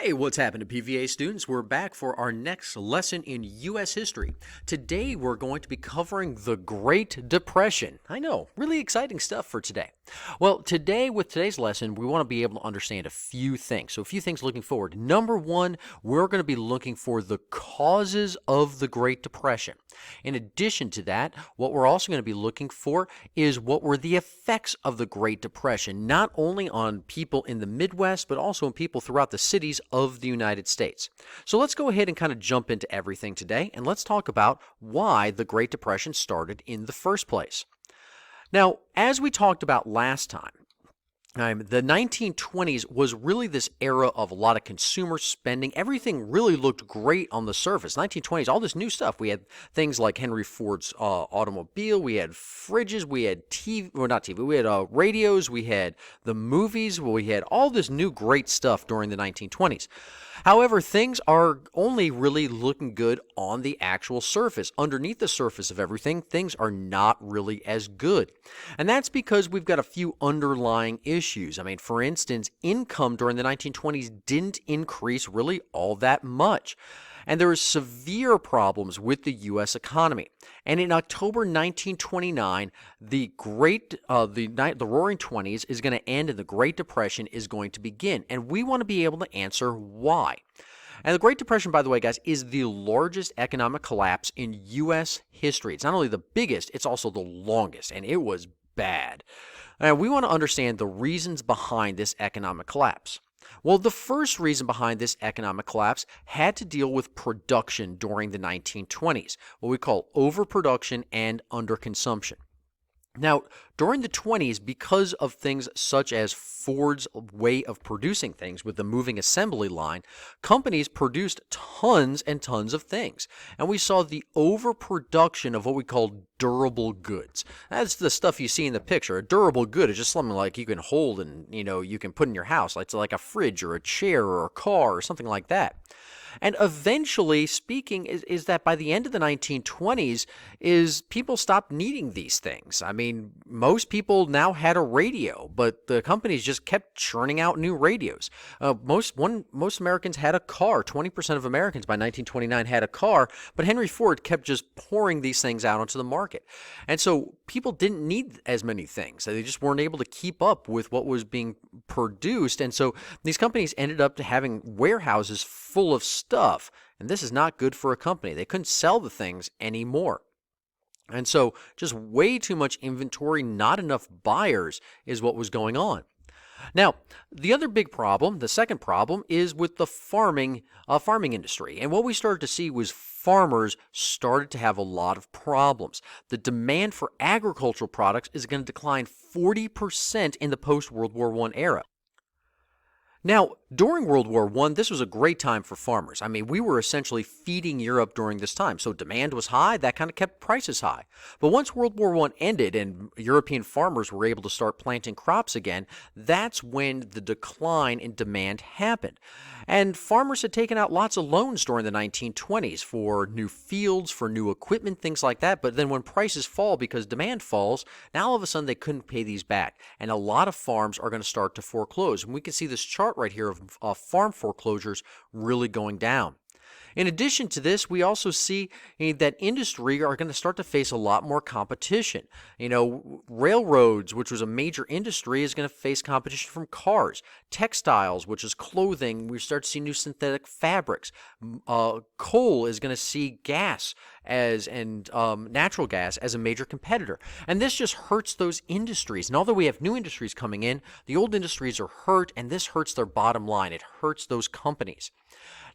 Hey, what's happening, PVA students? We're back for our next lesson in U.S. history. Today, we're going to be covering the Great Depression. I know, really exciting stuff for today. Well, with today's lesson, we want to be able to understand a few things. So, a few things looking forward. Number one, we're going to be looking for the causes of the Great Depression. In addition to that, what we're also going to be looking for is what were the effects of the Great Depression, not only on people in the Midwest, but also on people throughout the cities of the United States. So let's go ahead and kind of jump into everything today, and let's talk about why the Great Depression started in the first place. Now, as we talked about last time, the 1920s was really this era of a lot of consumer spending. Everything really looked great on the surface. 1920s, all this new stuff. We had things like Henry Ford's automobile. We had fridges. We had TV, well, not TV. We had radios. We had the movies. We had all this new great stuff during the 1920s. However, things are only really looking good on the actual surface. Underneath the surface of everything, things are not really as good. And that's because we've got a few underlying issues. I mean, for instance, income during the 1920s didn't increase really all that much. And there were severe problems with the U.S. economy. And in October 1929, the Roaring Twenties is going to end and the Great Depression is going to begin. And we want to be able to answer why. And the Great Depression, by the way, guys, is the largest economic collapse in U.S. history. It's not only the biggest, it's also the longest, and it was bad. And we want to understand the reasons behind this economic collapse. Well, the first reason behind this economic collapse had to deal with production during the 1920s, what we call overproduction and underconsumption. Now, during the 20s, because of things such as Ford's way of producing things with the moving assembly line, companies produced tons and tons of things. And we saw the overproduction of what we call durable goods. That's the stuff you see in the picture. A durable good is just something like you can hold and, you can put in your house. Like a fridge or a chair or a car or something like that. And eventually, speaking, is that by the end of the 1920s, people stopped needing these things. I mean, most people now had a radio, but the companies just kept churning out new radios. Most Americans had a car. 20% of Americans by 1929 had a car, but Henry Ford kept just pouring these things out onto the market. And so people didn't need as many things. They just weren't able to keep up with what was being produced. And so these companies ended up having warehouses full of stuff, and this is not good for a company. They couldn't sell the things anymore. And so just way too much inventory, not enough buyers is what was going on. Now, the other big problem, the second problem, is with the farming industry. And what we started to see was farmers started to have a lot of problems. The demand for agricultural products is going to decline 40% in the post-World War I era. Now, during World War I, this was a great time for farmers. I mean, we were essentially feeding Europe during this time, so demand was high. That kind of kept prices high. But once World War I ended and European farmers were able to start planting crops again, that's when the decline in demand happened. And farmers had taken out lots of loans during the 1920s for new fields, for new equipment, things like that. But then when prices fall because demand falls, now all of a sudden they couldn't pay these back. And a lot of farms are going to start to foreclose. And we can see this chart right here of farm foreclosures really going down. In addition to this, we also see that industry are going to start to face a lot more competition. Railroads, which was a major industry, is going to face competition from cars. Textiles, which is clothing, we start to see new synthetic fabrics. Coal is going to see gas and natural gas as a major competitor. And this just hurts those industries. And although we have new industries coming in, the old industries are hurt, and this hurts their bottom line. It hurts those companies.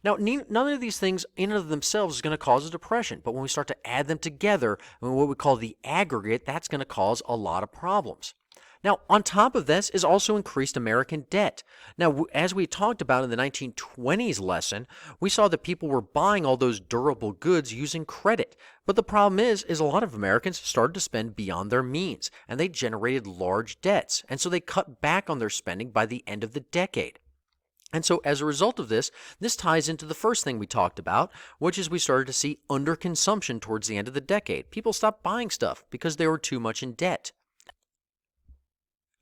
Now, none of these things in and of themselves is going to cause a depression, but when we start to add them together, what we call the aggregate, that's going to cause a lot of problems. Now, on top of this is also increased American debt. Now, as we talked about in the 1920s lesson, we saw that people were buying all those durable goods using credit. But the problem is a lot of Americans started to spend beyond their means, and they generated large debts. And so they cut back on their spending by the end of the decade. And so as a result of this ties into the first thing we talked about, which is we started to see underconsumption towards the end of the decade. People stopped buying stuff because they were too much in debt.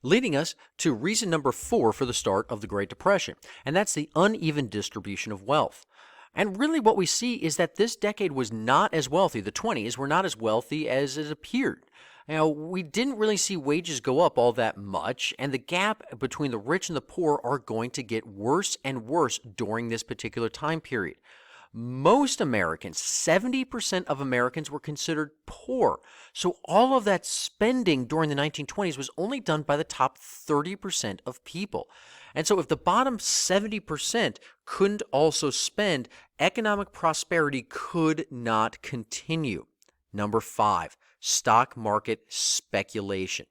Leading us to reason number 4 for the start of the Great Depression, and that's the uneven distribution of wealth. And really what we see is that this decade was not as wealthy. The 20s were not as wealthy as it appeared. Now, we didn't really see wages go up all that much, and the gap between the rich and the poor are going to get worse and worse during this particular time period. Most Americans, 70% of Americans, were considered poor. So all of that spending during the 1920s was only done by the top 30% of people. And so if the bottom 70% couldn't also spend, economic prosperity could not continue. Number 5, stock market speculation.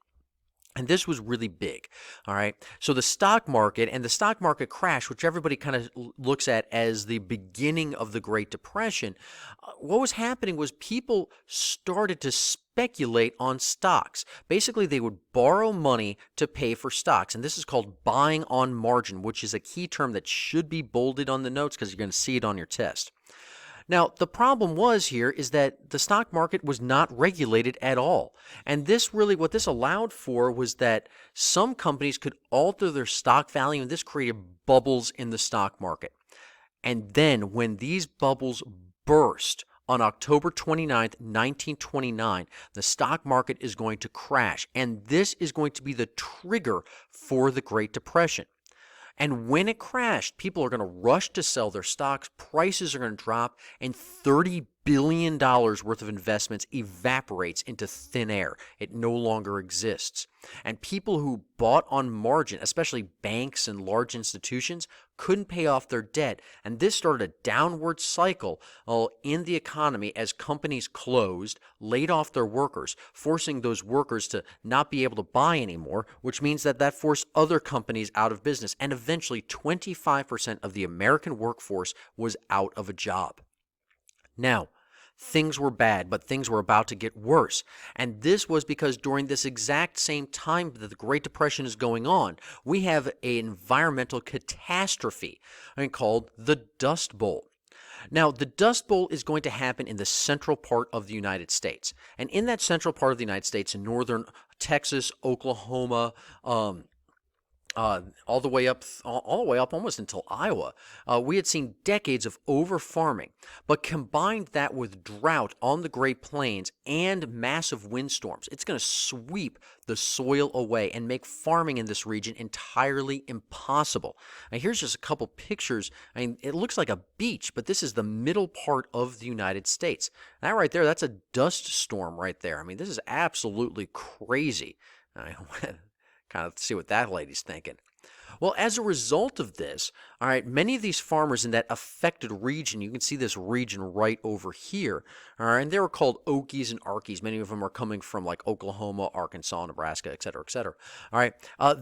And this was really big, all right? So the stock market and the stock market crash, which everybody kind of looks at as the beginning of the Great Depression, what was happening was people started to speculate on stocks. Basically, they would borrow money to pay for stocks, and this is called buying on margin, which is a key term that should be bolded on the notes because you're going to see it on your test. Now, the problem was here is that the stock market was not regulated at all. And what this allowed for was that some companies could alter their stock value, and this created bubbles in the stock market. And then when these bubbles burst on October 29th, 1929, the stock market is going to crash. And this is going to be the trigger for the Great Depression. And when it crashed, people are going to rush to sell their stocks, prices are going to drop, and $30 billion worth of investments evaporates into thin air. It no longer exists. And people who bought on margin, especially banks and large institutions, couldn't pay off their debt. And this started a downward cycle in the economy as companies closed, laid off their workers, forcing those workers to not be able to buy anymore, which means that forced other companies out of business. And eventually 25% of the American workforce was out of a job. Now, things were bad, but things were about to get worse. And this was because during this exact same time that the Great Depression is going on, we have an environmental catastrophe called the Dust Bowl. Now, the Dust Bowl is going to happen in the central part of the United States. And in that central part of the United States, in northern Texas, Oklahoma, all the way up almost until Iowa, we had seen decades of over-farming. But combined that with drought on the Great Plains and massive windstorms, it's going to sweep the soil away and make farming in this region entirely impossible. Now, here's just a couple pictures. I mean, it looks like a beach, but this is the middle part of the United States. That right there, that's a dust storm right there. I mean, this is absolutely crazy. Kind of see what that lady's thinking. Well, as a result of this, all right, many of these farmers in that affected region, you can see this region right over here, all right, and they were called Okies and Arkies. Many of them are coming from like Oklahoma, Arkansas, Nebraska, et cetera, all right.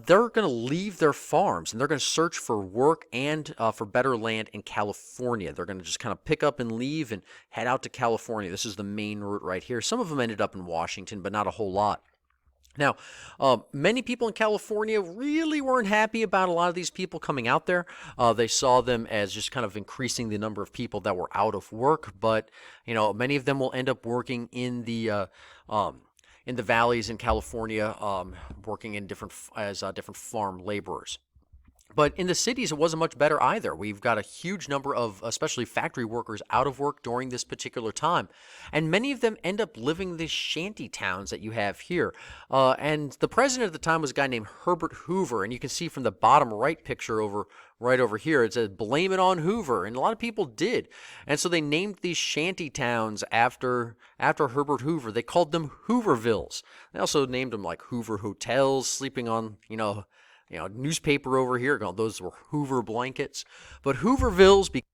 They're going to leave their farms, and they're going to search for work and for better land in California. They're going to just kind of pick up and leave and head out to California. This is the main route right here. Some of them ended up in Washington, but not a whole lot. Now, many people in California really weren't happy about a lot of these people coming out there. They saw them as just kind of increasing the number of people that were out of work. But, you know, many of them will end up working in the valleys in California, working in different farm laborers. But in the cities, it wasn't much better either. We've got a huge number of, especially factory workers, out of work during this particular time. And many of them end up living in these shanty towns that you have here. And the president at the time was a guy named Herbert Hoover. And you can see from the bottom right picture right over here, it says, "Blame it on Hoover." And a lot of people did. And so they named these shanty towns after Herbert Hoover. They called them Hoovervilles. They also named them like Hoover Hotels, sleeping on, newspaper over here. Those were Hoover blankets. But Hoovervilles became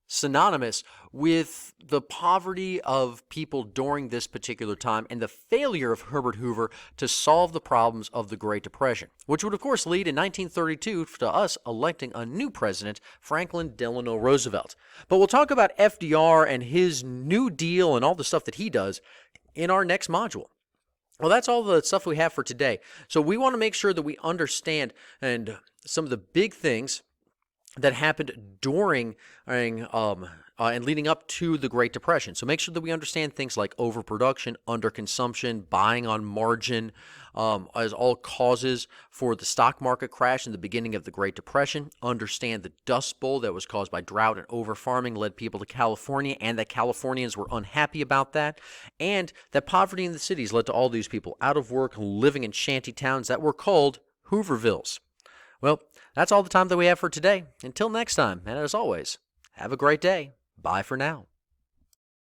synonymous with the poverty of people during this particular time and the failure of Herbert Hoover to solve the problems of the Great Depression, which would, of course, lead in 1932 to us electing a new president, Franklin Delano Roosevelt. But we'll talk about FDR and his New Deal and all the stuff that he does in our next module. Well, that's all the stuff we have for today. So we want to make sure that we understand and some of the big things that happened and leading up to the Great Depression. So make sure that we understand things like overproduction, underconsumption, buying on margin, as all causes for the stock market crash in the beginning of the Great Depression. Understand the Dust Bowl that was caused by drought and overfarming led people to California, and that Californians were unhappy about that, and that poverty in the cities led to all these people out of work, living in shanty towns that were called Hoovervilles. Well, that's all the time that we have for today. Until next time, and as always, have a great day. Bye for now.